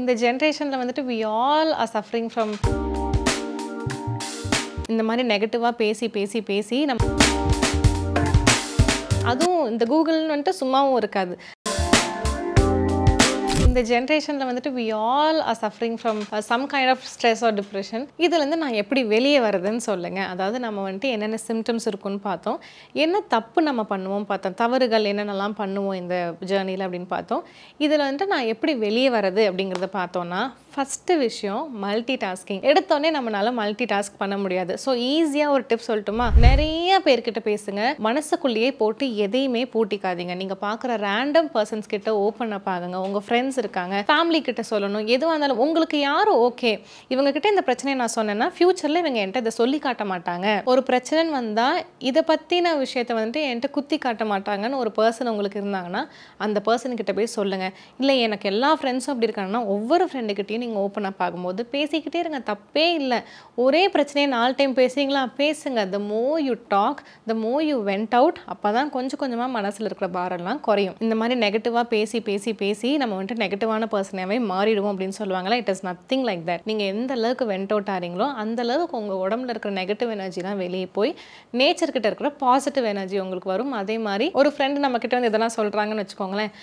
இந்த ஜெனரேஷன்ல வந்துட்டு we all are suffering from இந்த மாதிரி நெகட்டிவா பேசி அதுவும் இந்த கூகுள்னு வந்துட்டு சும்மாவும் இருக்காது. இந்த ஜெனரேஷன்ல வந்துட்டு we all are suffering from some kind of stress or depression. இதுல இருந்து நான் எப்படி வெளியே வரதுன்னு சொல்லுங்க. அதாவது நம்ம வந்துட்டு என்னென்ன சிம்டம்ஸ் இருக்குன்னு பார்த்தோம். என்ன தப்பு நம்ம பண்ணுவோம் பார்த்தோம். தவறுகள் என்னென்னலாம் பண்ணுவோம் இந்த ஜர்னில அப்படின்னு பார்த்தோம். இதுல வந்துட்டு நான் எப்படி வெளியே வரது அப்படிங்கறத பார்த்தோம்னா ஃபர்ஸ்ட் விஷயம் மல்டி டாஸ்கிங். எடுத்தோடனே நம்மளால மல்டி டாஸ்க் பண்ண முடியாது. ஸோ ஈஸியாக ஒரு டிப் சொல்லட்டுமா? நிறைய பேர்கிட்ட பேசுங்க. மனசுக்குள்ளேயே போட்டு எதையுமே பூட்டிக்காதீங்க. நீங்கள் பார்க்குற ரேண்டம் பர்சன்ஸ் கிட்ட ஓப்பன் அப் ஆகுங்க. உங்கள் ஃப்ரெண்ட்ஸ் இருக்காங்க, ஃபேமிலி கிட்ட சொல்லணும். எதுவாக இருந்தாலும் உங்களுக்கு யாரும் ஓகே இவங்க கிட்ட இந்த பிரச்சனையை நான் சொன்னேன்னா ஃபியூச்சரில் இவங்க என்கிட்ட இதை சொல்லி காட்ட மாட்டாங்க. ஒரு பிரச்சனைன்னு வந்தால் இதை பற்றின விஷயத்தை வந்துட்டு என்கிட்ட குத்தி காட்ட மாட்டாங்கன்னு ஒரு பர்சன் உங்களுக்கு இருந்தாங்கன்னா அந்த பர்சன் கிட்ட போய் சொல்லுங்க. இல்லை எனக்கு எல்லா ஃப்ரெண்ட்ஸும் அப்படி இருக்காங்கன்னா ஒவ்வொரு ஃப்ரெண்டுக்கிட்டையும் நீங்கள் ஓப்பன் அப் ஆகும்போது பேசிக்கிட்டே இருங்க, தப்பே இல்லை. ஒரே பிரச்சனையை 4 டைம் பேசுறீங்களா, பேசுங்க. the more you talk the more you went out. அப்போ தான் கொஞ்சம் கொஞ்சமாக மனசில் இருக்கிற பாரெல்லாம் குறையும். இந்த மாதிரி நெகட்டிவாக பேசி நம்ம வந்துட்டு நெகட்டிவான பர்சனாகவே மாறிடுவோம் அப்படின்னு சொல்லுவாங்களா. It is nothing like that. நீங்கள் எந்த அளவுக்கு வெண்ட் அவுட் ஆகிறீங்களோ அந்த அளவுக்கு உங்கள் உடம்புல இருக்கிற நெகட்டிவ் எனர்ஜிலாம் வெளியே போய் நேச்சர்கிட்ட இருக்கிற பாசிட்டிவ் எனர்ஜி உங்களுக்கு வரும். அதே மாதிரி ஒரு ஃப்ரெண்டு நம்மக்கிட்ட வந்து இதெல்லாம் சொல்கிறாங்கன்னு வச்சுக்கோங்களேன்.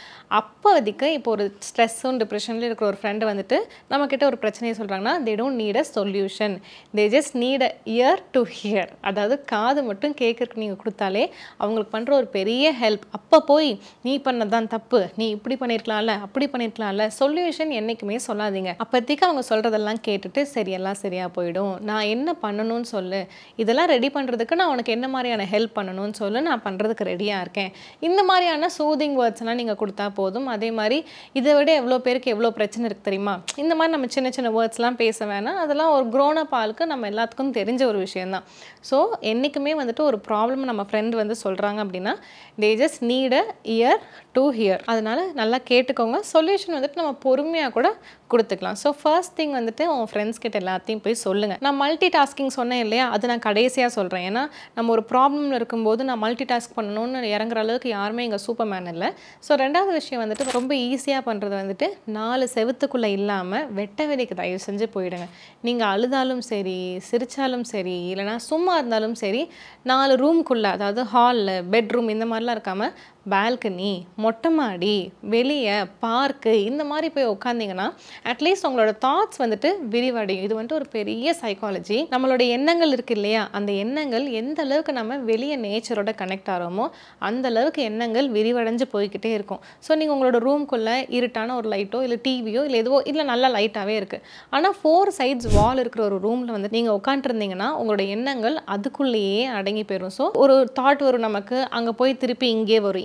அப்போதைக்கு இப்போ ஒரு ஸ்ட்ரெஸ்ஸும் டிப்ரெஷனில் இருக்கிற ஒரு ஃப்ரெண்டு வந்துட்டு நம்மக்கிட்ட ஒரு பிரச்சனையை சொல்கிறாங்கன்னா they don't need a solution, they just need a ear to hear. அதாவது காது மட்டும் கேட்கறதுக்கு நீங்கள் கொடுத்தாலே அவங்களுக்கு பண்ணுற ஒரு பெரிய ஹெல்ப். அப்போ போய் நீ பண்ணதான் தப்பு, நீ இப்படி பண்ணியிருக்கலாம்ல, அப்படி பண்ணியிருக்கலாம்ல, சொல்யூஷன் என்றைக்குமே சொல்லாதீங்க. அப்போதைக்கு அவங்க சொல்கிறதெல்லாம் கேட்டுட்டு சரி எல்லாம் சரியாக போயிடும், நான் என்ன பண்ணணும்னு சொல்லு, இதெல்லாம் ரெடி பண்ணுறதுக்கு நான் உனக்கு என்ன மாதிரியான ஹெல்ப் பண்ணணும்னு சொல்லு, நான் பண்ணுறதுக்கு ரெடியாக இருக்கேன். இந்த மாதிரியான சூதிங் வேர்ட்ஸ்லாம் நீங்கள் கொடுத்தா போதும். அதே மாதிரி இதை விட எவ்வளோ பேருக்கு எவ்வளோ பிரச்சனை இருக்குது தெரியுமா? இந்த மாதிரி நம்ம சின்ன சின்ன வேர்ட்ஸ்லாம் பேச வேணாம். அதெல்லாம் ஒரு க்ரோனப் ஆளுக்கு நம்ம எல்லாத்துக்கும் தெரிஞ்ச ஒரு விஷயந்தான். ஸோ என்றைக்குமே வந்துட்டு ஒரு ப்ராப்ளம் நம்ம ஃப்ரெண்ட் வந்து சொல்கிறாங்க அப்படின்னா they just need a ear to hear. அதனால நல்லா கேட்டுக்கோங்க. சொல்யூஷன் வந்துட்டு நம்ம பொறுமையாக கூட கொடுத்துக்கலாம். ஸோ ஃபர்ஸ்ட் திங் வந்துட்டு உங்கள் ஃப்ரெண்ட்ஸ் கிட்ட எல்லாத்தையும் போய் சொல்லுங்கள். நான் மல்டி டாஸ்கிங் சொன்னேன் இல்லையா, அது நான் கடைசியாக சொல்கிறேன். ஏன்னா நம்ம ஒரு ப்ராப்ளமில் இருக்கும்போது நான் மல்டி டாஸ்க் பண்ணணும்னு இறங்குற அளவுக்கு யாருமே இங்கே சூப்பர் மேன் இல்லை. ஸோ ரெண்டாவது விஷயம் வந்துட்டு ரொம்ப ஈஸியாக பண்ணுறது வந்துட்டு 4 செவுத்துக்குள்ளே இல்லாமல் வெட்ட வெளிக்கு தயவு செஞ்சு போயிடுங்க. நீங்கள் அழுதாலும் சரி, சிரித்தாலும் சரி, இல்லைனா சும்மா இருந்தாலும் சரி, 4 ரூம்குள்ளே, அதாவது ஹாலில், பெட்ரூம் இந்த மாதிரிலாம் இருக்காமல் பால்கனி, மொட்டை மாடி, வெளியே, பார்க்கு இந்த மாதிரி போய் உட்காந்திங்கன்னா அட்லீஸ்ட் உங்களோட தாட்ஸ் வந்துட்டு விரிவடையும். இது வந்துட்டு ஒரு பெரிய சைக்காலஜி. நம்மளோட எண்ணங்கள் இருக்குது இல்லையா, அந்த எண்ணங்கள் எந்த அளவுக்கு நம்ம வெளியே நேச்சரோட கனெக்ட் ஆகிறோமோ அந்த அளவுக்கு எண்ணங்கள் விரிவடைஞ்சு போய்கிட்டே இருக்கும். ஸோ நீங்கள் உங்களோட ரூம்குள்ளே இருட்டான ஒரு லைட்டோ இல்லை டிவியோ இல்லை எதுவோ இல்லை நல்லா லைட்டாகவே இருக்குது, ஆனால் 4 சைட்ஸ் வால் இருக்கிற ஒரு ரூமில் வந்து நீங்கள் உட்காந்துருந்தீங்கன்னா உங்களோட எண்ணங்கள் அதுக்குள்ளேயே அடங்கி போயிடும். ஸோ ஒரு தாட் வரும் நமக்கு, அங்கே போய் திருப்பி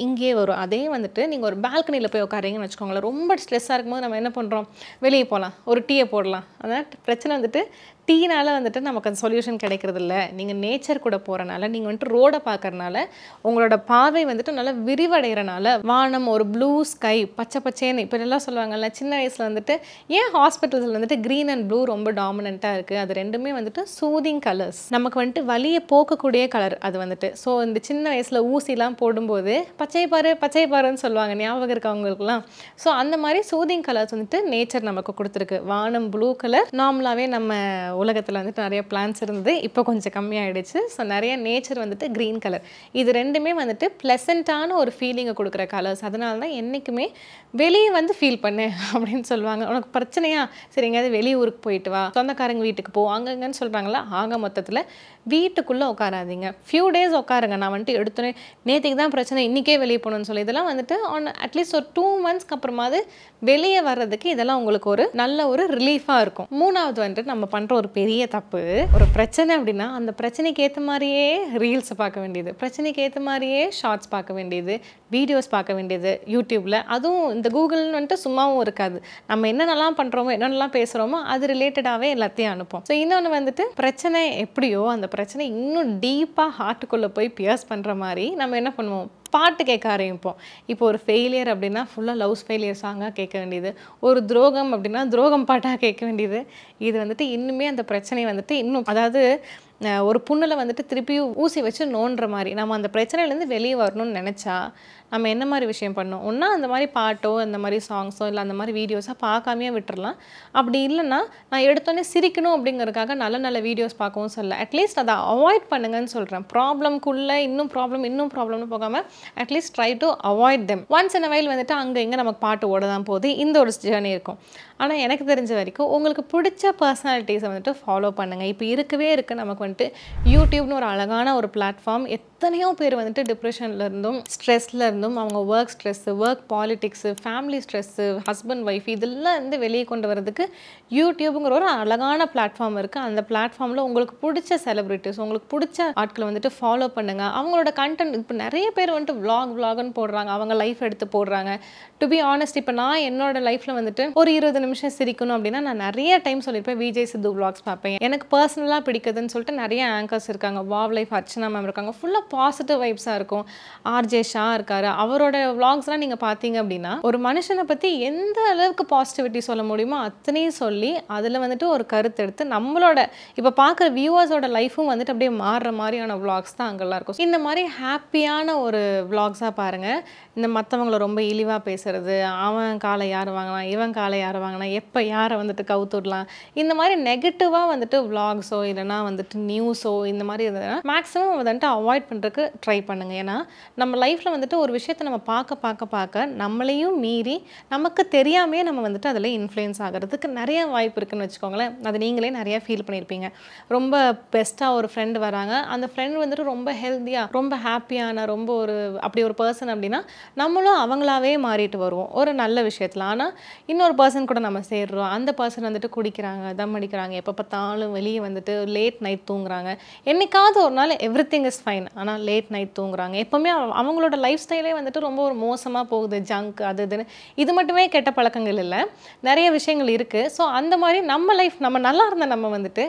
இங்கே வரும். அதே வந்துட்டு நீங்கள் ஒரு பால்கனியில் போய் உட்காரீங்கன்னு வச்சுக்கோங்களேன். ரொம்ப ஸ்ட்ரெஸ்ஸாக இருக்கும்போது நம்ம என்ன பண்ணுறோம், வெளியே போகலாம், ஒரு டீயை போடலாம். அதான் பிரச்சனை வந்துட்டு டீனால் வந்துட்டு நமக்கு அந்த சொல்யூஷன் கிடைக்கிறது இல்லை. நீங்கள் நேச்சர் கூட போகிறனால, நீங்கள் வந்துட்டு ரோடை பார்க்கறனால, உங்களோட பார்வை வந்துட்டு நல்லா விரிவடைகிறனால, வானம் ஒரு ப்ளூ ஸ்கை, பச்சை பச்சேன்னு இப்போ எல்லாம் சொல்லுவாங்கல்ல, சின்ன வயசில் வந்துட்டு ஏன் ஹாஸ்பிட்டல்ஸில் வந்துட்டு க்ரீன் அண்ட் ப்ளூ ரொம்ப டாமினண்ட்டாக இருக்குது, அது ரெண்டுமே வந்துட்டு சூதிங் கலர்ஸ், நமக்கு வந்துட்டு வலியை போக்கக்கூடிய கலர் அது வந்துட்டு. ஸோ இந்த சின்ன வயசில் ஊசிலாம் போடும்போது பச்சை பாருன்னு சொல்லுவாங்க, ஞாபகம் இருக்கு அவங்களுக்குலாம். ஸோ அந்த மாதிரி சூதிங் கலர்ஸ் வந்துட்டு நேச்சர் நமக்கு கொடுத்துருக்கு. வானம் ப்ளூ கலர், நார்மலாகவே நம்ம உலகத்தில் வந்துட்டு நிறைய பிளான்ஸ் இருந்தது, இப்போ கொஞ்சம் கம்மியாகிடுச்சு. ஸோ நிறைய நேச்சர் வந்துட்டு க்ரீன் கலர், இது ரெண்டுமே வந்துட்டு ப்ளசண்ட்டான ஒரு ஃபீலிங்கை கொடுக்குற கலர்ஸ். அதனால தான் என்றைக்குமே வெளியே வந்து ஃபீல் பண்ணு அப்படின்னு சொல்லுவாங்க. உனக்கு பிரச்சனையா, சரி எங்கேயாவது வெளியூருக்கு போயிட்டு வா, சொந்தக்காரங்க வீட்டுக்கு போ, அங்கங்கன்னு சொல்கிறாங்களா. ஆக மொத்தத்தில் வீட்டுக்குள்ளே உட்காராதீங்க, ஃபியூ டேஸ் உட்காருங்க. நான் வந்துட்டு எடுத்தோன்னே நேற்றுக்கு தான் பிரச்சனை இன்றைக்கே வெளியே போகணும்னு சொல்லி இதெல்லாம் வந்துட்டு அட்லீஸ்ட் ஒரு 2 monthஸ்க்கு அப்புறமாவது வெளியே வர்றதுக்கு இதெல்லாம் உங்களுக்கு ஒரு நல்ல ஒரு ரிலீஃபாக இருக்கும். மூணாவது வந்துட்டு நம்ம பண்ணுற ஒரு பெரிய தப்பு, ஒரு பிரச்சனை அப்படின்னா அந்த பிரச்சனைக்கு ஏற்ற மாதிரியே ரீல்ஸை பார்க்க வேண்டியது, பிரச்சனைக்கு ஏற்ற மாதிரியே ஷார்ட்ஸ் பார்க்க வேண்டியது, வீடியோஸ் பார்க்க வேண்டியது யூடியூப்பில். அதுவும் இந்த கூகுள்னு வந்துட்டு சும்மாவும் இருக்காது. நம்ம என்னென்னலாம் பண்ணுறோமோ என்னென்னலாம் பேசுகிறோமோ அது ரிலேட்டடாகவே எல்லாத்தையும் அனுப்போம். ஸோ இன்னொன்று வந்துட்டு பிரச்சனை எப்படியோ அந்த பிரச்சனை இன்னும் டீப்பாக ஹார்ட்டுக்குள்ளே போய் பியர்ஸ் பண்ணுற மாதிரி நம்ம என்ன பண்ணுவோம், பாட்டு கேட்க ஆரம்பிப்போம். இப்போ ஒரு ஃபெயிலியர் அப்படின்னா ஃபுல்லாக லவ்ஸ் ஃபெயிலியர் சாங்காக கேட்க வேண்டியது, ஒரு துரோகம் அப்படின்னா துரோகம் பாட்டாக கேட்க வேண்டியது. இது வந்துட்டு இன்னுமே அந்த பிரச்சனையை வந்துட்டு இன்னும், அதாவது ஒரு புண்ணில் வந்துட்டு திருப்பியும் ஊசி வச்சு நோண்டுற மாதிரி நம்ம அந்த பிரச்சனையிலேருந்து வெளியே வரணும்னு நினச்சா நம்ம என்ன மாதிரி விஷயம் பண்ணணும்? ஒன்றா அந்த மாதிரி பாட்டோ அந்த மாதிரி சாங்ஸோ இல்லை அந்த மாதிரி வீடியோஸாக பார்க்காமையே விட்டுறலாம். அப்படி இல்லைன்னா நான் எடுத்தோடனே சிரிக்கணும் அப்படிங்கிறதுக்காக நல்ல நல்ல வீடியோஸ் பார்க்கவும் சொல்லல. அட்லீஸ்ட் அதை அவாய்ட் பண்ணுங்கன்னு சொல்கிறேன். ப்ராப்ளம்குள்ளே இன்னும் ப்ராப்ளம்னு போகாமல் at least try to avoid them. Once in a while வந்துட்டு அங்கே இங்கே நமக்கு பாட்டு ஓட தான் போகுது. இந்த ஒரு ஜேர்னி இருக்கும். ஆனால் எனக்கு தெரிஞ்ச வரைக்கும் உங்களுக்கு பிடிச்ச பர்சனாலிட்டிஸை வந்துட்டு ஃபாலோ பண்ணுங்கள். இப்போ இருக்கவே இருக்குது நமக்கு வந்துட்டு யூடியூப்னு ஒரு அழகான ஒரு பிளாட்ஃபார்ம். எத்தனையோ பேர் வந்துட்டு டிப்ரெஷனில் இருந்தும் ஸ்ட்ரெஸ்ஸில் இருந்தும் அவங்க work stress, work politics, family stress, husband wife இதெல்லாம் வந்து வெளியே கொண்டு வரதுக்கு யூடியூப்புங்கிற ஒரு அழகான பிளாட்ஃபார்ம் இருக்குது. அந்த பிளாட்ஃபார்மில் உங்களுக்கு பிடிச்ச செலிப்ரிட்டிஸ், உங்களுக்கு பிடிச்ச ஆட்களை வந்துட்டு ஃபாலோ பண்ணுங்கள். அவங்களோட கண்டென்ட் இப்போ நிறைய பேர் வந்துட்டு விளாக்னு போடுறாங்க, அவங்க லைஃப் எடுத்து போடுறாங்க. டு பி ஆனஸ்ட், இப்போ நான் என்னோட லைஃப்பில் வந்துட்டு ஒரு 20 நிமிஷம் சிரிக்கணும் அப்படின்னா நான் நிறைய டைம் சொல்லியிருப்பேன் விஜய் சித்து விளாக்ஸ் பார்ப்பேன். எனக்கு பர்சனலாக பிடிக்குதுன்னு சொல்லிட்டு நிறைய ஆங்கர்ஸ் இருக்காங்க. வாவ் லைஃப் அர்ச்சனா மேம் இருக்காங்க. ஃபுல்லாக பாசிட்டிவ் வைப்ஸாக இருக்கும். ஆர்ஜே ஷா இருக்காரு. அவரோட விளாக்ஸ்லாம் நீங்கள் பார்த்தீங்க அப்படின்னா ஒரு மனுஷனை பற்றி எந்த அளவுக்கு பாசிட்டிவிட்டி சொல்ல முடியுமோ அத்தனையும் சொல்லி அதில் வந்துட்டு ஒரு கருத்து எடுத்து நம்மளோட இப்போ பார்க்குற வியூவர்ஸோட லைஃபும் வந்துட்டு அப்படியே மாறுற மாதிரியான விளாக்ஸ் தான் அங்கெல்லாம் இருக்கும். இந்த மாதிரி ஹாப்பியான ஒரு விளாக்ஸாக பாருங்கள். இந்த மற்றவங்களை ரொம்ப இழிவாக பேசுறது, அவன் காலை யார் வாங்கினான், இவன் காலை யார் வாங்கினா, எப்போ யாரை வந்துட்டு கவுத்துடலாம், இந்த மாதிரி நெகட்டிவாக வந்துட்டு விளாக்ஸோ இல்லைனா வந்துட்டு நியூஸோ இந்த மாதிரி இருந்ததுன்னா மேக்ஸிமம் வந்துட்டு அவாய்ட் பண்ணுறதுக்கு ட்ரை பண்ணுங்கள். ஏன்னா நம்ம லைஃப்பில் வந்துட்டு ஒரு விஷயத்தை நம்ம பார்க்க நம்மளையும் மீறி நமக்கு தெரியாமே நம்ம வந்துட்டு அதில் இன்ஃப்ளூயன்ஸ் ஆகிறதுக்கு நிறைய வாய்ப்பு இருக்குதுன்னு வச்சுக்கோங்களேன். அது நீங்களே நிறையா ஃபீல் பண்ணியிருப்பீங்க. ரொம்ப பெஸ்ட்டாக ஒரு ஃப்ரெண்டு வராங்க, அந்த ஃப்ரெண்ட் வந்துட்டு ரொம்ப ஹெல்த்தியாக, ரொம்ப ஹாப்பியான, ரொம்ப ஒரு அப்படி ஒரு பர்சன் அப்படின்னா நம்மளும் அவங்களாவே மாறிட்டு வருவோம் ஒரு நல்ல விஷயத்தில். ஆனால் இன்னொரு பர்சன் கூட நம்ம சேர்றோம், அந்த பர்சன் வந்துட்டு குடிக்கிறாங்க, தம் அடிக்கிறாங்க, எப்போ பார்த்தாலும் வெளியே வந்துட்டு லேட் நைட் தூங்குறாங்க. என்னைக்காவது ஒரு நாள் எவ்ரிதிங் இஸ் ஃபைன், ஆனால் லேட் நைட் தூங்குறாங்க. எப்போவுமே அவங்களோட லைஃப் ஸ்டைலே வந்துட்டு ரொம்ப ஒரு மோசமாக போகுது, ஜங்க் அது இதுன்னு. இது மட்டுமே கெட்ட பழக்கங்கள் இல்லை, நிறைய விஷயங்கள் இருக்குது. ஸோ அந்த மாதிரி நம்ம லைஃப் நம்ம நல்லா இருந்த நம்ம வந்துட்டு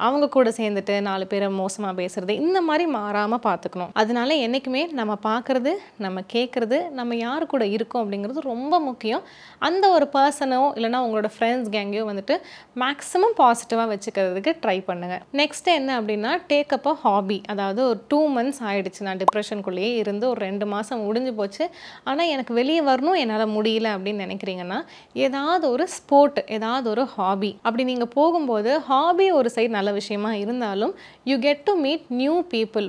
அவங்க கூட சேர்ந்துட்டு 4 பேரை மோசமாக பேசுறது இந்த மாதிரி மாறாமல் பார்த்துக்கணும். அதனால என்றைக்குமே நம்ம பார்க்குறது, நம்ம கேட்குறது, நம்ம யார் கூட இருக்கோம் அப்படிங்கிறது ரொம்ப முக்கியம். அந்த ஒரு பர்சனோ இல்லைனா உங்களோட ஃப்ரெண்ட்ஸ் கேங்கையோ வந்துட்டு மேக்ஸிமம் பாசிட்டிவாக வச்சுக்கிறதுக்கு ட்ரை பண்ணுங்கள். நெக்ஸ்ட் என்ன அப்படின்னா டேக் அப் அ ஹாபி. அதாவது ஒரு 2 months ஆகிடுச்சு நான் டிப்ரெஷனுக்குள்ளேயே இருந்து, ஒரு 2 மாதம் முடிஞ்சு போச்சு. ஆனால் எனக்கு வெளியே வரணும், என்னால் முடியல அப்படின்னு நினைக்கிறீங்கன்னா ஏதாவது ஒரு ஸ்போர்ட், ஏதாவது ஒரு ஹாபி அப்படி நீங்கள் போகும்போது, ஹாபி ஒரு சைடு நல்ல விஷயமா இருந்தாலும் you get to meet new people.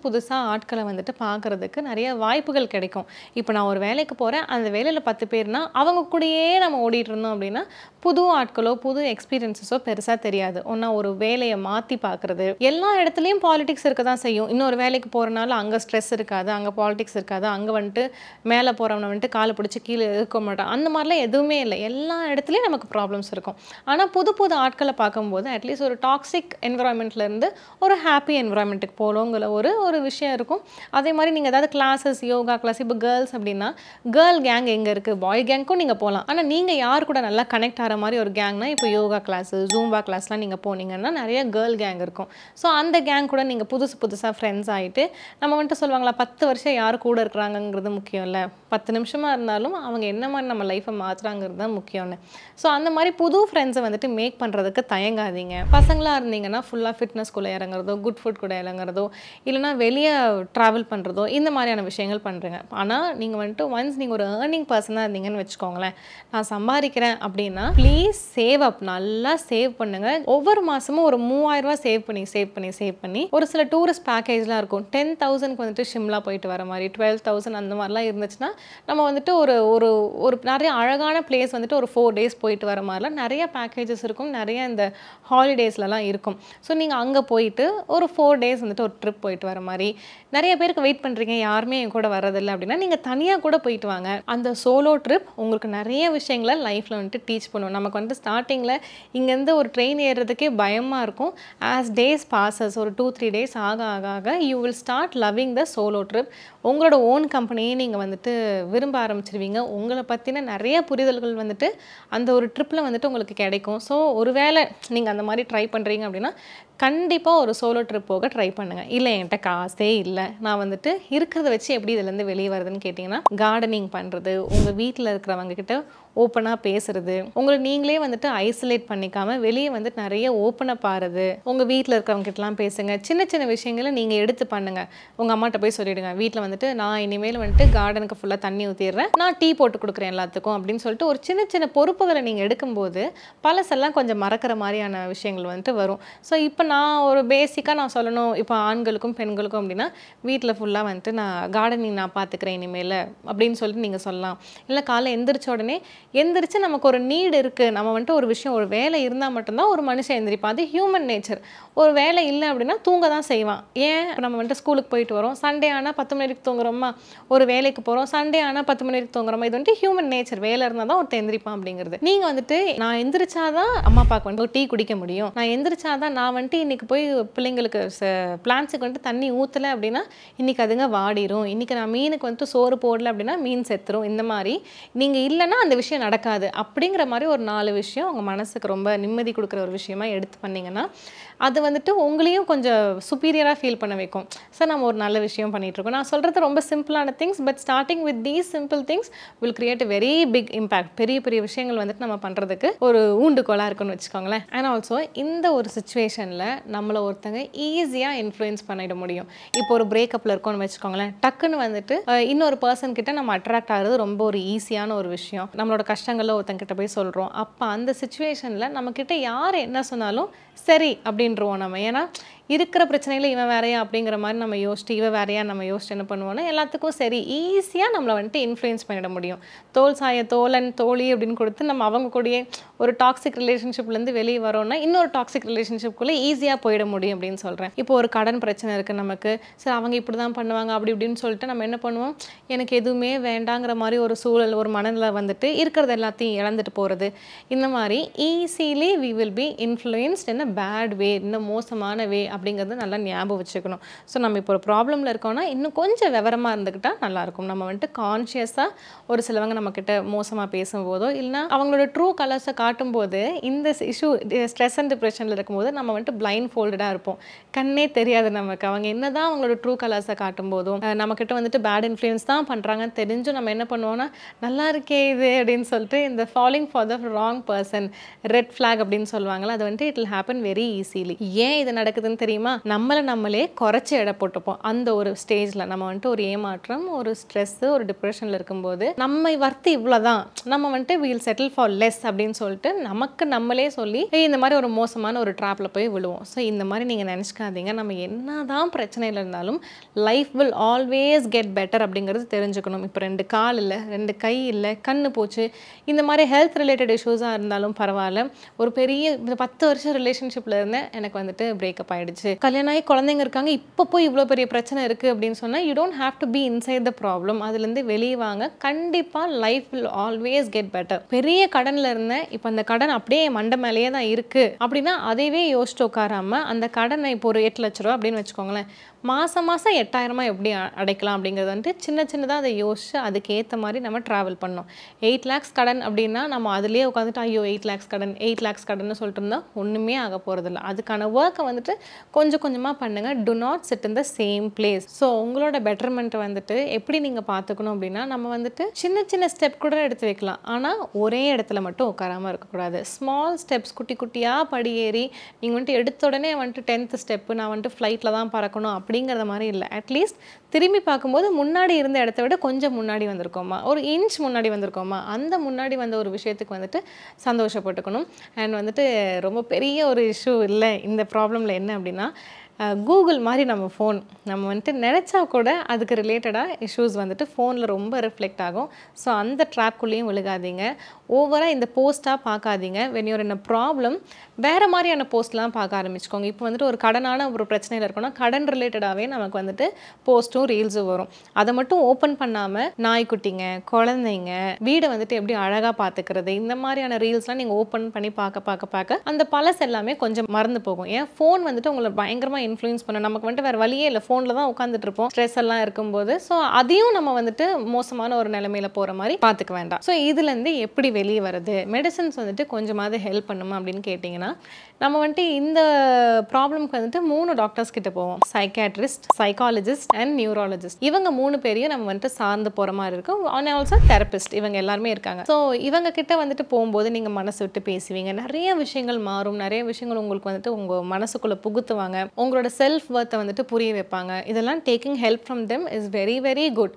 புதுசாக ஆட்களை வந்துட்டு பார்க்குறதுக்கு நிறைய வாய்ப்புகள் கிடைக்கும். இப்போ நான் ஒரு வேலைக்கு போகிறேன், அந்த வேலையில் 10 பேர்னா அவங்க கூடயே நம்ம ஓடிட்டு இருந்தோம் அப்படின்னா புது ஆட்களோ புது எக்ஸ்பீரியன்ஸஸோ பெருசாக தெரியாது. ஒன்றா ஒரு வேலையை மாற்றி பார்க்குறது, எல்லா இடத்துலையும் பாலிடிக்ஸ் இருக்க தான் செய்யும். இன்னொரு வேலைக்கு போகிறனால அங்கே ஸ்ட்ரெஸ் இருக்காது, அங்கே பாலிடிக்ஸ் இருக்காது, அங்கே வந்துட்டு மேலே போகிறவனை வந்துட்டு காலை பிடிச்சி கீழே இருக்க மாட்டான், அந்த மாதிரிலாம் எதுவுமே இல்லை. எல்லா இடத்துலையும் நமக்கு ப்ராப்ளம்ஸ் இருக்கும். ஆனால் புது ஆட்களை பார்க்கும்போது அட்லீஸ்ட் ஒரு டாக்ஸிக் என்விரான்மெண்ட்லேருந்து ஒரு ஹாப்பி என்விரான்மெண்ட்டுக்கு போகலங்கிற ஒரு விஷயம் இருக்கும். அதே மாதிரி நீங்கள் ஏதாவது கிளாஸஸ், யோகா கிளாஸ், இப்போ கேர்ள்ஸ் அப்படின்னா கேர்ள் கேங் எங்கே இருக்குது, பாய் கேங்க்கும் நீங்கள் போகலாம். ஆனால் நீங்கள் யார் கூட நல்லா கனெக்ட் ஆகிற மாதிரி ஒரு கேங்னா இப்போ யோகா கிளாஸு, ஜூம்பா கிளாஸ்லாம் நீங்கள் போனீங்கன்னா நிறைய கேர்ள் கேங் இருக்கும். ஸோ அந்த கேங் கூட நீங்கள் புதுசாக ஃப்ரெண்ட்ஸ் ஆகிட்டு, நம்ம வந்துட்டு சொல்லுவாங்களா 10 வருஷம் யார் கூட இருக்கிறாங்கங்கிறது முக்கியம் இல்லை, 10 நிமிஷமாக இருந்தாலும் அவங்க என்ன மாதிரி நம்ம லைஃப்பை மாற்றுறாங்கிறது தான் முக்கியம்னு. ஸோ அந்த மாதிரி புது ஃப்ரெண்ட்ஸை வந்துட்டு மேக் பண்ணுறதுக்கு தயங்காதீங்க. பசங்களாக இருந்தீங்கன்னா ஃபுல்லாக ஃபிட்னஸ்குள்ளே இறங்குறதோ, குட் ஃபுட் கூட இறங்குறதோ, இல்லைனா வெளியே ட்ராவல் பண்ணுறதோ, இந்த மாதிரியான விஷயங்கள் பண்ணுறேங்க. ஆனால் நீங்கள் வந்துட்டு ஒன்ஸ் நீங்கள் ஒரு ஏர்னிங் பர்சனாக இருந்தீங்கன்னு வச்சுக்கோங்களேன், நான் சம்பாதிக்கிறேன் அப்படின்னா ப்ளீஸ் சேவ் அப், நல்லா சேவ் பண்ணுங்கள். ஒவ்வொரு மாதமும் ஒரு 3000 ரூபா சேவ் பண்ணி ஒரு சில டூரிஸ்ட் பேக்கேஜ்லாம் இருக்கும். 10,000க்கு வந்துட்டு ஷிம்லா போயிட்டு வர மாதிரி, 12,000 அந்த மாதிரிலாம் இருந்துச்சுன்னா நம்ம வந்துட்டு ஒரு ஒரு ஒரு நிறைய அழகான பிளேஸ் வந்துட்டு ஒரு 4 days போயிட்டு வர மாதிரிலாம் நிறைய பேக்கேஜஸ் இருக்கும், நிறைய இந்த ஹாலிடேஸ்லலாம் இருக்கும். ஸோ நீங்கள் அங்கே போயிட்டு ஒரு 4 days வந்துட்டு ஒரு ட்ரிப் போயிட்டு வர மாதிரி. நிறைய பேருக்கு வெயிட் பண்ணுறீங்க, யாருமே என் கூட வரதில்லை அப்படின்னா நீங்கள் தனியாக கூட போயிட்டு வாங்க. அந்த சோலோ ட்ரிப் உங்களுக்கு நிறைய விஷயங்களை லைஃப்பில் வந்துட்டு டீச் பண்ணுவோம். நமக்கு வந்துட்டு ஸ்டார்டிங்கில் இங்கேருந்து ஒரு ட்ரெயின் ஏறுறதுக்கே பயமாக இருக்கும். ஆஸ் டேஸ் பாசஸ், ஒரு 2-3 days ஆக you will start loving the solo trip. உங்களோட ஓன் கம்பெனியே நீங்கள் வந்துட்டு விரும்ப ஆரம்பிச்சிருவீங்க. உங்களை பற்றின நிறைய புரிதல்கள் வந்துட்டு அந்த ஒரு ட்ரிப்பில் வந்துட்டு உங்களுக்கு கிடைக்கும். ஸோ ஒருவேளை நீங்கள் அந்த மாதிரி ட்ரை பண்ணுறீங்க அப்படின்னா கண்டிப்பாக ஒரு சோலோ ட்ரிப் போக ட்ரை பண்ணுங்கள். இல்லை என்கிட்ட காசே இல்லை, நான் வந்துட்டு இருக்கிறத வச்சு எப்படி இதுலேருந்து வெளியே வருதுன்னு கேட்டிங்கன்னா கார்டனிங் பண்ணுறது, உங்கள் வீட்டில் இருக்கிறவங்க கிட்ட ஓப்பனாக பேசுறது, உங்களை நீங்களே வந்துட்டு ஐசோலேட் பண்ணிக்காம வெளியே வந்துட்டு நிறைய ஓப்பனாக பாருது, உங்கள் வீட்டில் இருக்கிறவங்க கிட்டலாம் பேசுங்க. சின்ன சின்ன விஷயங்களை நீங்கள் எடுத்து பண்ணுங்க. உங்கள் அம்மாட்ட போய் சொல்லிடுங்க, வீட்டில் வந்துட்டு நான் இனிமேல் வந்துட்டு கார்டனுக்கு ஃபுல்லாக தண்ணி ஊற்றிடுறேன், நான் டீ போட்டு கொடுக்குறேன் எல்லாத்துக்கும் அப்படின்னு சொல்லிட்டு ஒரு சின்ன சின்ன பொறுப்புகளை நீங்கள் எடுக்கும்போது பழசெல்லாம் கொஞ்சம் மறக்கிற மாதிரியான விஷயங்கள் வந்துட்டு வரும். ஸோ இப்போ நான் ஒரு பேசிக்காக நான் சொல்லணும், இப்போ ஆண்களுக்கும் பெண்களுக்கும் அப்படின்னா வீட்டில் ஃபுல்லாக வந்துட்டு நான் கார்டனிங் நான் பார்த்துக்கிறேன் இனிமேல் அப்படின்னு சொல்லிட்டு நீங்கள் சொல்லலாம். இல்லை காலைல எந்திரிச்ச உடனே எந்திரிச்சு நமக்கு ஒரு நீடு இருக்குது, நம்ம வந்துட்டு ஒரு விஷயம் ஒரு வேலை இருந்தால் மட்டும்தான் ஒரு மனுஷன் எந்திரிப்பான், அது ஹியூமன் நேச்சர். ஒரு வேலை இல்லை அப்படின்னா தூங்க தான் செய்வான். ஏன் நம்ம வந்துட்டு ஸ்கூலுக்கு போயிட்டு வரோம், சண்டே ஆனால் 10 மணி வரைக்கும் தூங்குறோமா, ஒரு வேலைக்கு போகிறோம் சண்டே ஆனால் 10 மணி வரைக்கும் தூங்குறோமா, இது வந்துட்டு ஹியூமன் நேச்சர். வேலை இருந்தால் தான் ஒருத்தர் எந்திரிப்பான் அப்படிங்கிறது. நீங்கள் வந்துட்டு நான் எந்திரிச்சாதான் அம்மா அப்பாவுக்கு வந்து டீ குடிக்க முடியும், நான் எந்திரிச்சாதான் நான் வந்துட்டு இன்னைக்கு போய் பிள்ளைங்களுக்கு பிளான்ஸுக்கு வந்துட்டு தண்ணி ஊற்றலை அப்படின்னா இன்னைக்கு அதுங்க வாடிரும், இன்னைக்கு நான் மீனுக்கு வந்துட்டு சோறு போடல அப்படின்னா மீன் செத்துரும், இந்த மாதிரி நீங்கள் இல்லைன்னா அந்த விஷயம் நடக்காது அப்படிங்கிற மாதிரி ஒரு 4 விஷயம் உங்கள் மனசுக்கு ரொம்ப நிம்மதி கொடுக்குற ஒரு விஷயமா எடுத்து பண்ணிங்கன்னா அது வந்துட்டு உங்களையும் கொஞ்சம் சுப்பீரியராக ஃபீல் பண்ண வைக்கும். சார் நம்ம ஒரு நல்ல விஷயம் பண்ணிகிட்ருக்கோம். நான் சொல்கிறது ரொம்ப சிம்பிளான things, but starting with these simple things will create a very big impact. பெரிய பெரிய விஷயங்கள் வந்துட்டு நம்ம பண்ணுறதுக்கு ஒரு ஊண்டுகோலாக இருக்குன்னு வச்சுக்கோங்களேன். அண்ட் ஆல்சோ இந்த ஒரு சுச்சுவேஷனில் நம்மளை ஒருத்தங்க ஈஸியாக இன்ஃப்ளூயன்ஸ் பண்ணிட முடியும். இப்போ ஒரு பிரேக்கப்பில் இருக்கோன்னு வச்சுக்கோங்களேன், டக்குன்னு வந்துட்டு இன்னொரு பர்சன் கிட்ட நம்ம அட்ராக்ட் ஆகிறது ரொம்ப ஒரு ஈஸியான ஒரு விஷயம். நம்மளோட கஷ்டங்களில் ஒருத்தங்கிட்ட போய் சொல்கிறோம், அப்போ அந்த சுச்சுவேஷனில் நம்மக்கிட்ட யார் என்ன சொன்னாலும் சரி அப்படின்றவோம் நம்ம. ஏன்னா இருக்கிற பிரச்சனையில் இவன் வேறையா அப்படிங்கிற மாதிரி நம்ம யோசிச்சு இவன் வேறையா நம்ம யோசிச்சு என்ன பண்ணுவோன்னா எல்லாத்துக்கும் சரி ஈஸியாக நம்மளை வந்துட்டு இன்ஃப்ளூயன்ஸ் பண்ணிட முடியும். தோல் சாய தோழன் தோழி அப்படின்னு கொடுத்து நம்ம அவங்க கூடயே ஒரு டாக்ஸிக் ரிலேஷன்ஷிப்லேருந்து வெளியே வரோன்னா இன்னொரு டாக்ஸிக் ரிலேஷன்ஷிப்குள்ளே ஈஸியாக போயிட முடியும் அப்படின்னு சொல்கிறேன். இப்போ ஒரு கடன் பிரச்சனை இருக்குது நமக்கு, சரி அவங்க இப்படி தான் பண்ணுவாங்க அப்படி இப்படின்னு சொல்லிட்டு நம்ம என்ன பண்ணுவோம், எனக்கு எதுவுமே வேண்டாங்கிற மாதிரி ஒரு சூழல் ஒரு மனநிலை வந்துட்டு இருக்கிறது எல்லாத்தையும் இழந்துட்டு போகிறது. இந்த மாதிரி easily we will be influenced in a bad way, இன்னும் மோசமான வே அப்படிங்கிறது நல்லா ஞாபகம் வச்சுக்கணும். ஸோ நம்ம இப்போ ஒரு ப்ராப்ளமில் இருக்கோம்னா இன்னும் கொஞ்சம் விவரமாக இருந்துக்கிட்டால் நல்லாயிருக்கும். நம்ம வந்துட்டு கான்ஷியஸாக ஒரு சிலவங்க நம்மக்கிட்ட மோசமாக பேசும்போதோ இல்லைனா அவங்களோட ட்ரூ கலர்ஸை காட்டும்போது இந்த இஷ்யூ ஸ்ட்ரெஸ் அண்ட் டிப்ரெஷனில் இருக்கும்போது நம்ம வந்துட்டு பிளைண்ட் ஃபோல்டடாக இருப்போம், கண்ணே தெரியாது நமக்கு. அவங்க என்ன தான் அவங்களோட ட்ரூ கலர்ஸை காட்டும் போதும் நம்மக்கிட்ட வந்துட்டு பேட் இன்ஃப்ளூயன்ஸ் தான் பண்ணுறாங்கன்னு தெரிஞ்சும் நம்ம என்ன பண்ணுவோம்னா நல்லா இருக்கே இது அப்படின்னு சொல்லிட்டு இந்த following for the wrong person, red flag அப்படின்னு சொல்லுவாங்களா, அது வந்துட்டு it will happen very easily. ஏன் இது நடக்குதுன்னு தெரியுமா, நம்மளே குறைச்சி எடை போட்டுப்போம். அந்த ஒரு ஸ்டேஜில் நம்ம வந்துட்டு ஒரு ஏமாற்றம் ஒரு ஸ்ட்ரெஸ்ஸு ஒரு டிப்ரெஷனில் இருக்கும்போது நம்ம வர்த்து இவ்வளோதான், நம்ம வந்துட்டு வீல் செட்டில் ஃபார் லெஸ் அப்படின்னு சொல்லிட்டு நமக்கு நம்மளே சொல்லி இந்த மாதிரி ஒரு மோசமான ஒரு ட்ராப்பில் போய் விழுவோம். ஸோ இந்த மாதிரி நீங்கள் நினச்சிக்காதீங்க, நம்ம என்ன தான் பிரச்சனையில் இருந்தாலும் life will always get better அப்படிங்கிறது தெரிஞ்சுக்கணும். இப்போ 2 கால் இல்லை 2 கை இல்லை கண்ணு போச்சு, இந்த மாதிரி ஹெல்த் ரிலேட்டட் இஷ்யூஸாக இருந்தாலும் பரவாயில்ல. ஒரு பெரிய 10 வருஷம் ரிலேஷன்ஷிப்பில் இருந்தேன், எனக்கு வந்துட்டு பிரேக்கப் ஆகிடுச்சு, கல்யாணம் ஆகி குழந்தைங்க இருக்காங்க, இப்போ போய் இவ்வளோ பெரிய பிரச்சனை இருக்குது அப்படின்னு சொன்னால் you don't have to be inside the problem. அதுலேருந்து வெளியே வாங்க, கண்டிப்பாக life will always get better. பெரிய கடனில் இருந்தேன், இப்போ அந்த கடன் அப்படியே மண்டை மேலேயே தான் இருக்குது அப்படின்னா அதையவே யோசிச்சு உட்காராமல் அந்த கடனை இப்போ ஒரு 8 லட்ச ரூபா அப்படின்னு வச்சுக்கோங்களேன், மாதம் 8000 எப்படி அடைக்கலாம் அப்படிங்கிறது வந்துட்டு சின்னதாக அதை யோசிச்சு அதுக்கேற்ற மாதிரி நம்ம ட்ராவல் பண்ணோம். 8 lakhs கடன் அப்படின்னா நம்ம அதுலேயே உட்காந்துட்டு ஐயோ 8 lakhs கடன் 8 lakhs கடன் சொல்லிட்டு இருந்தால் ஒன்றுமே ஆக போகிறதில்ல. அதுக்கான ஒர்க்கை வந்துட்டு கொஞ்சம் கொஞ்சமாக பண்ணுங்கள். To not sit in the same place. So உங்களோட பெட்டர்மெண்ட்டை வந்துட்டு எப்படி நீங்கள் பார்த்துக்கணும் அப்படின்னா நம்ம வந்துட்டு சின்ன ஸ்டெப் கூட எடுத்து வைக்கலாம், ஆனால் ஒரே இடத்துல மட்டும் உட்காராமல் இருக்கக்கூடாது. ஸ்மால் ஸ்டெப்ஸ் குட்டி குட்டியாக படியேறி நீங்கள் வந்துட்டு எடுத்த உடனே வந்துட்டு 10th ஸ்டெப்பு நான் வந்துட்டு ஃப்ளைட்டில் தான் பறக்கணும் அப்படிங்கிறத மாதிரி இல்லை. அட்லீஸ்ட் திரும்பி பார்க்கும்போது முன்னாடி இருந்த இடத்த விட கொஞ்சம் முன்னாடி வந்திருக்கோமா, ஒரு இன்ச் முன்னாடி வந்திருக்கோமா, அந்த முன்னாடி வந்த ஒரு விஷயத்துக்கு வந்துட்டு சந்தோஷப்பட்டுக்கணும். அண்ட் வந்துட்டு ரொம்ப பெரிய ஒரு இஷ்யூ இல்லை இந்த ப்ராப்ளமில் என்ன அப்படின்னா கூகுள் மாதிரி நம்ம ஃபோன் நம்ம வந்துட்டு நினச்சா கூட அதுக்கு ரிலேட்டடாக இஷ்யூஸ் வந்துட்டு ஃபோனில் ரொம்ப ரிஃப்ளெக்ட் ஆகும். ஸோ அந்த ட்ராப்குள்ளேயும் விழுகாதீங்க. ஓவராக இந்த போஸ்ட்டாக பார்க்காதீங்க. When you're in a problem வேறு மாதிரியான போஸ்ட்லாம் பார்க்க ஆரம்பிச்சுக்கோங்க. இப்போ வந்துட்டு ஒரு கடனான ஒரு பிரச்சனையில் இருக்கோன்னா கடன் ரிலேட்டடாகவே நமக்கு வந்துட்டு போஸ்ட்டும் ரீல்ஸும் வரும். அதை மட்டும் ஓப்பன் பண்ணாமல் நாய்க்குட்டிங்க குழந்தைங்க வீடை வந்துட்டு எப்படி அழகாக பார்த்துக்கிறது இந்த மாதிரியான ரீல்ஸ்லாம் நீங்கள் ஓப்பன் பண்ணி பார்க்க அந்த பழசு எல்லாமே கொஞ்சம் மறந்து போகும். ஏன் ஃபோன் வந்துட்டு உங்களை பயங்கரமாக இன்ஃப்ளூயன்ஸ் பண்ணும். நமக்கு வந்துட்டு வேறு வழியே இல்லை, ஃபோனில் தான் உட்காந்துட்டு இருப்போம் ஸ்ட்ரெஸ் எல்லாம் இருக்கும்போது. ஸோ அதையும் நம்ம வந்துட்டு மோசமான ஒரு நிலைமையில போகிற மாதிரி பார்த்துக்க வேண்டாம். ஸோ இதுலேருந்து எப்படி வெளியே வருது, மெடிசன்ஸ் வந்துட்டு கொஞ்சமாவது ஹெல்ப் பண்ணுமா அப்படின்னு கேட்டிங்கன்னா, நம்ம வந்துட்டு இந்த ப்ராப்ளம்க்கு வந்துட்டு 3 டாக்டர்ஸ் கிட்ட போவோம். Psychiatrist, psychologist and neurologist. இவங்க 3 பேரையும் நம்ம வந்துட்டு சார்ந்து போகிற மாதிரி இருக்கும். அண்ட் ஆல்சோ தெரபிஸ்ட், இவங்க எல்லாருமே இருக்காங்க. ஸோ இவங்க கிட்ட வந்துட்டு போகும்போது நீங்கள் மனசு விட்டு பேசுவீங்க, நிறைய விஷயங்கள் மாறும், நிறைய விஷயங்கள் உங்களுக்கு வந்துட்டு உங்கள் மனசுக்குள்ளே புகுத்துவாங்க, உங்களோட செல்ஃப் வர்த்தை வந்துட்டு புரிய வைப்பாங்க. இதெல்லாம் taking help from them is very very good.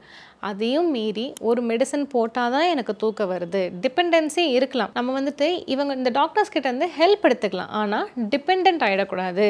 அதையும் மீறி ஒரு மெடிசன் போட்டால் தான் எனக்கு தூக்கம் வருது, டிபெண்டன்சி இருக்கலாம். நம்ம வந்துட்டு இவங்க இந்த டாக்டர்ஸ் கிட்ட இருந்து ஹெல்ப் எடுத்துக்கலாம், ஆனால் டிபெண்ட் ஆகிடக்கூடாது.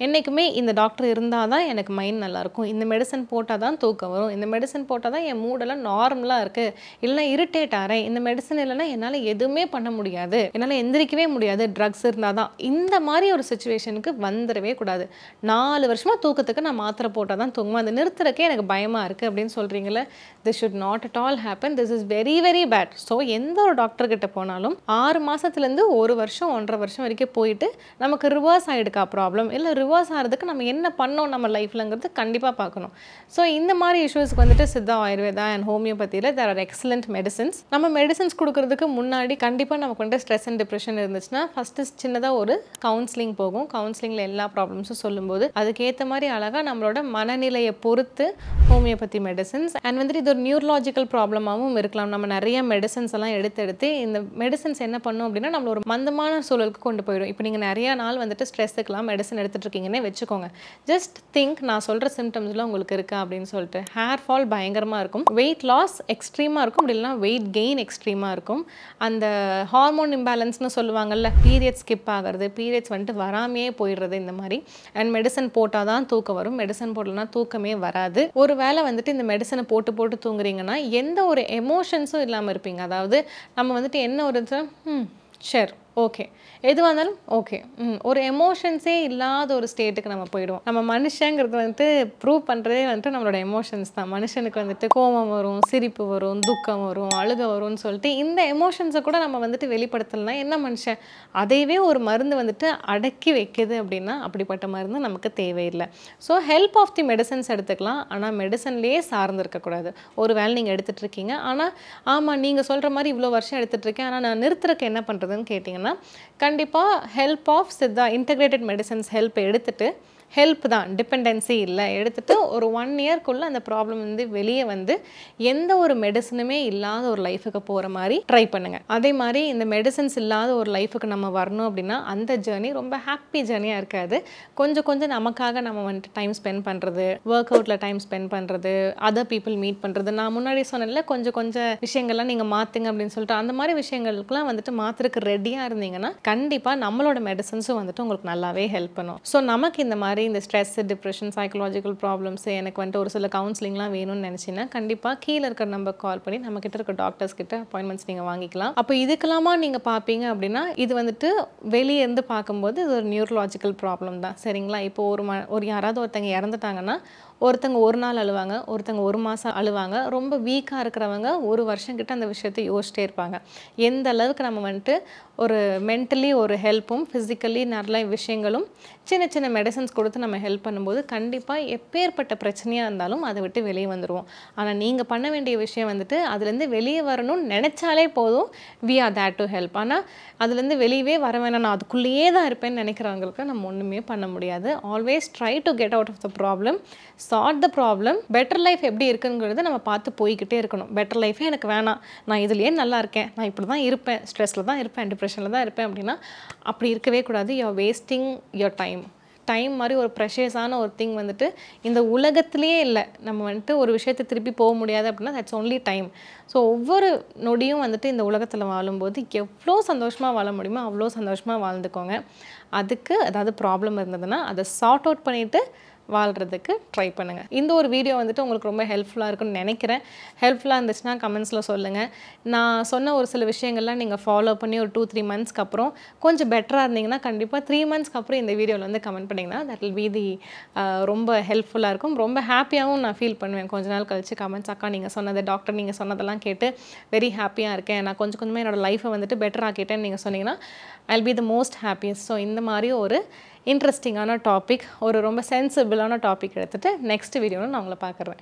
என்றைக்குமே இந்த டாக்டர் இருந்தால் தான் எனக்கு மைண்ட் நல்லாயிருக்கும், இந்த மெடிசன் போட்டால் தான் தூக்கம் வரும், இந்த மெடிசன் போட்டால் தான் என் மூடெல்லாம் நார்மலாக இருக்குது, இல்லைனா இரிட்டேட் ஆகிறேன், இந்த மெடிசன் இல்லைனா என்னால் எதுவுமே பண்ண முடியாது, என்னால் எந்திரிக்கவே முடியாது, ட்ரக்ஸ் இருந்தால் தான், இந்த மாதிரி ஒரு சுச்சுவேஷனுக்கு வந்துடவே கூடாது. 4 வருஷமாக தூக்கத்துக்கு நான் மாத்திரை போட்டால் தான் தூங்குவேன், அதை நிறுத்துறக்கே எனக்கு பயமாக இருக்குது அப்படின்னு சொல்கிறீங்களே, this should not at all happen. This is very very bad. So எந்த ஒரு டாக்டர் கிட்ட போனாலும் 6 மாதத்துலேருந்து 1 வருஷம் 1.5 வருஷம் வரைக்கும் போயிட்டு நமக்கு ரிவர்ஸ் ஆகிடுக்கா ப்ராப்ளம், இல்லை ரிவர்ஸ் ஆகிறதுக்கு நம்ம என்ன பண்ணோம் நம்ம லைஃப்லங்கிறது கண்டிப்பாக பார்க்கணும். ஸோ இந்த மாதிரி இஷ்யூஸ்க்கு வந்துட்டு சித்தா, ஆயுர்வேதா அண்ட் ஹோமியோபதியில் தேர் ஆர் எக்ஸலண்ட் மெடிசன்ஸ். நம்ம மெடிசன்ஸ் கொடுக்கறதுக்கு முன்னாடி கண்டிப்பாக நமக்கு வந்துட்டு ஸ்ட்ரெஸ் அண்ட் டிப்ரெஷன் இருந்துச்சுன்னா ஃபஸ்ட்டு சின்னதாக ஒரு கவுன்சிலிங் போகும். கவுன்சிலிங்கில் எல்லா ப்ராப்ளம்ஸும் சொல்லும்போது அதுக்கேற்ற மாதிரி அழகாக நம்மளோட மனநிலையை பொறுத்து ஹோமியோபதி மெடிசன்ஸ் அண்ட் வந்துட்டு இது ஒரு நியூரலாஜிக்கல் ப்ராப்ளமாகவும் இருக்கலாம். நம்ம நிறைய மெடிசன்ஸ் எல்லாம் எடுத்து இந்த மெடிசன்ஸ் என்ன பண்ணும் அப்படின்னா நம்மள ஒரு மந்தமான சூழலுக்கு கொண்டு போயிடும். இப்போ நீங்கள் நிறைய நாள் வந்துட்டு ஸ்ட்ரெஸ்ஸுக்கெலாம் மெடிசன் எடுத்துகிட்டு இருக்கீங்கன்னே வச்சுக்கோங்க. ஜஸ்ட் திங்க், நான் சொல்கிற சிம்டம்ஸ்லாம் உங்களுக்கு இருக்கா அப்படின்னு சொல்லிட்டு. ஹேர் ஃபால் பயங்கரமாக இருக்கும், வெயிட் லாஸ் எக்ஸ்ட்ரீமாக இருக்கும், அப்படி இல்லைனா வெயிட் கெயின் எக்ஸ்ட்ரீமாக இருக்கும். அந்த ஹார்மோன் இம்பேலன்ஸ்னு சொல்லுவாங்கள்ல, பீரியட்ஸ் ஸ்கிப் ஆகிறது, பீரியட்ஸ் வந்துட்டு வராமையே போயிடுறது, இந்த மாதிரி. அண்ட் மெடிசன் போட்டால் தான் தூக்கம் வரும், மெடிசன் போடலன்னா தூக்கமே வராது. ஒரு வேளை வந்துட்டு இந்த மெடிசனை போட்டு தூங்குறீங்கன்னா எந்த ஒரு எமோஷன்ஸும் இல்லாமல் இருப்பீங்க. அதாவது நம்ம வந்துட்டு என்ன ஒரு ஷேர் ஓகே, எதுவாக இருந்தாலும் ஓகே, ஒரு எமோஷன்ஸே இல்லாத ஒரு ஸ்டேட்டுக்கு நம்ம போயிடுவோம். நம்ம மனுஷங்கிறது வந்துட்டு ப்ரூவ் பண்ணுறதே வந்துட்டு நம்மளோட எமோஷன்ஸ் தான். மனுஷனுக்கு வந்துட்டு கோபம் வரும், சிரிப்பு வரும், துக்கம் வரும், அழுக வரும்னு சொல்லிட்டு இந்த எமோஷன்ஸை கூட நம்ம வந்துட்டு வெளிப்படுத்தலாம். என்ன மனுஷன் அதையவே ஒரு மருந்து வந்துட்டு அடக்கி வைக்கிது அப்படின்னா அப்படிப்பட்ட மருந்து நமக்கு தேவையில்லை. So help of the medicines எடுத்துக்கலாம், ஆனால் மெடிசன்லேயே சார்ந்து இருக்கக்கூடாது. ஒரு வேளை நீங்கள் எடுத்துகிட்டு இருக்கீங்க, ஆனால் ஆமாம் நீங்கள் சொல்கிற மாதிரி இவ்வளோ வருஷம் எடுத்துகிட்டு இருக்கேன், ஆனால் நான் நிறுத்துறதுக்கு என்ன பண்ணுறதுன்னு கேட்டிங்கன்னா கண்டிப்பாக help of Siddha integrated medicines help எடுத்துட்டு, ஹெல்ப் தான், டிபெண்டன்சி இல்லை, எடுத்துகிட்டு ஒரு 1 இயர்க்குள்ளே அந்த ப்ராப்ளம் வந்து வெளியே வந்து எந்த ஒரு மெடிசனுமே இல்லாத ஒரு லைஃபுக்கு போகிற மாதிரி ட்ரை பண்ணுங்கள். அதே மாதிரி இந்த மெடிசன்ஸ் இல்லாத ஒரு லைஃபுக்கு நம்ம வரணும் அப்படின்னா அந்த ஜேர்னி ரொம்ப ஹாப்பி ஜேர்னியாக இருக்காது. கொஞ்சம் நமக்காக நம்ம வந்துட்டு டைம் ஸ்பெண்ட் பண்ணுறது, ஒர்க் அவுட்டில் டைம் ஸ்பெண்ட் பண்ணுறது, அதர் பீப்புள் மீட் பண்ணுறது, நான் முன்னாடி சொன்னதில் கொஞ்சம் விஷயங்கள்லாம் நீங்கள் மாற்றுங்க அப்படின்னு சொல்லிட்டு அந்த மாதிரி விஷயங்களுக்குலாம் வந்துட்டு மாற்றுறதுக்கு ரெடியாக இருந்தீங்கன்னா கண்டிப்பாக நம்மளோட மெடிசன்ஸும் வந்துட்டு உங்களுக்கு நல்லாவே ஹெல்ப் பண்ணும். ஸோ நமக்கு இந்த மாதிரி இந்த ஸ்ட்ரெஸ், டிப்ரெஷன், சைக்கலாஜிக்கல் ப்ராப்ளம்ஸ் எனக்கு வந்துட்டு ஒரு சில கவுன்சிலிங்லாம் வேணும்னு நினச்சின்னா கண்டிப்பாக கீழே இருக்கிற நம்பர் கால் பண்ணி நம்ம கிட்ட இருக்க டாக்டர்ஸ் கிட்ட அப்பாயின்மெண்ட்ஸ் நீங்கள் வாங்கிக்கலாம். அப்போ இதுக்கெல்லாமா நீங்கள் பார்ப்பீங்க அப்படின்னா இது வந்துட்டு வெளியே இருந்து பார்க்கும்போது இது ஒரு நியூரலாஜிக்கல் ப்ராப்ளம் தான், சரிங்களா? இப்போ ஒரு யாராவது ஒருத்தங்க இறந்துட்டாங்கன்னா ஒருத்தங்க 1 நாள் அழுவாங்க, ஒருத்தங்க 1 மாதம் அழுவாங்க, ரொம்ப வீக்காக இருக்கிறவங்க 1 வருஷம் கிட்ட அந்த விஷயத்தை யோசிச்சிட்டே இருப்பாங்க. எந்த அளவுக்கு நம்ம வந்துட்டு ஒரு மென்டலி ஒரு ஹெல்ப்பும் ஃபிசிக்கலி நல்ல விஷயங்களும் சின்ன மெடிசன்ஸ் கொடுத்து நம்ம ஹெல்ப் பண்ணும்போது கண்டிப்பாக எப்பேற்பட்ட பிரச்சனையாக இருந்தாலும் அதை விட்டு வெளியே வந்துடுவோம். ஆனால் நீங்கள் பண்ண வேண்டிய விஷயம் வந்துட்டு அதுலேருந்து வெளியே வரணும்னு நினச்சாலே போதும், we are there to help. ஆனால் அதுலேருந்து வெளியவே வர வேணாம், நான் அதுக்குள்ளேயே தான் இருப்பேன்னு நினைக்கிறவங்களுக்கு நம்ம ஒன்றுமே பண்ண முடியாது. Always try to get out of the problem, solve the problem. Better life எப்படி இருக்குங்கிறத நம்ம பார்த்து போய்கிட்டே இருக்கணும். பெட்டர் லைஃபே எனக்கு வேணாம், நான் இதுலேயே நல்லா இருக்கேன், நான் இப்படி தான் இருப்பேன், ஸ்ட்ரெஸ்ஸில் தான் இருப்பேன், டிப்ரெஷனில் தான் இருப்பேன் அப்படின்னா அப்படி இருக்கவே கூடாது. You are wasting your time மாதிரி ஒரு ப்ரெஷியஸான ஒரு திங் வந்துட்டு இந்த உலகத்திலே இல்லை. நம்ம வந்துட்டு ஒரு விஷயத்தை திருப்பி போக முடியாது அப்படின்னா தட்ஸ் ஒன்லி டைம். ஸோ ஒவ்வொரு நொடியும் வந்துட்டு இந்த உலகத்தில் வாழும்போது எவ்வளோ சந்தோஷமாக வாழ முடியுமோ அவ்வளோ சந்தோஷமாக வாழ்ந்துக்கோங்க. அதுக்கு அதாவது ப்ராப்ளம் இருந்ததுன்னா அதை சார்ட் அவுட் பண்ணிவிட்டு வாழ்கிறதுக்கு ட்ரை பண்ணுங்கள். இந்த ஒரு வீடியோ வந்துட்டு உங்களுக்கு ரொம்ப ஹெல்ப்ஃபுல்லாக இருக்குன்னு நினைக்கிறேன். ஹெல்ப்ஃபுல்லாக இருந்துச்சுன்னா கமெண்ட்ஸில் சொல்லுங்கள். நான் சொன்ன ஒரு சில விஷயங்கள்லாம் நீங்கள் ஃபாலோ பண்ணி ஒரு 2-3 மந்த்ஸ்க்கு அப்புறம் கொஞ்சம் பெட்டராக இருந்தீங்கன்னா கண்டிப்பாக 3 மந்த்ஸ்க்கு அப்புறம் இந்த வீடியோவில் வந்து கமெண்ட் பண்ணிங்கன்னா தட் வில் பி தி ரொம்ப ஹெல்ப்ஃபுல்லாக இருக்கும். ரொம்ப ஹாப்பியாகவும் நான் ஃபீல் பண்ணுவேன் கொஞ்ச நாள் கழிச்சு கமெண்ட்ஸ், அக்கா நீங்கள் சொன்னது, டாக்டர் நீங்கள் சொன்னதெல்லாம் கேட்டு வெரி ஹாப்பியாக இருக்கேன், நான் கொஞ்சமாக என்னோடய லைஃப்பை வந்துட்டு பெட்டர் ஆக்கிட்டேன்னு நீங்கள் சொன்னீங்கன்னா I will be the most happiest. So இந்த மாதிரி ஒரு இன்ட்ரெஸ்டிங்கான டாபிக், ஒரு ரொம்ப சென்சிபிளான டாபிக் எடுத்துகிட்டு நெக்ஸ்ட் வீடியோவில் நான் உங்களை பார்க்குறேன்.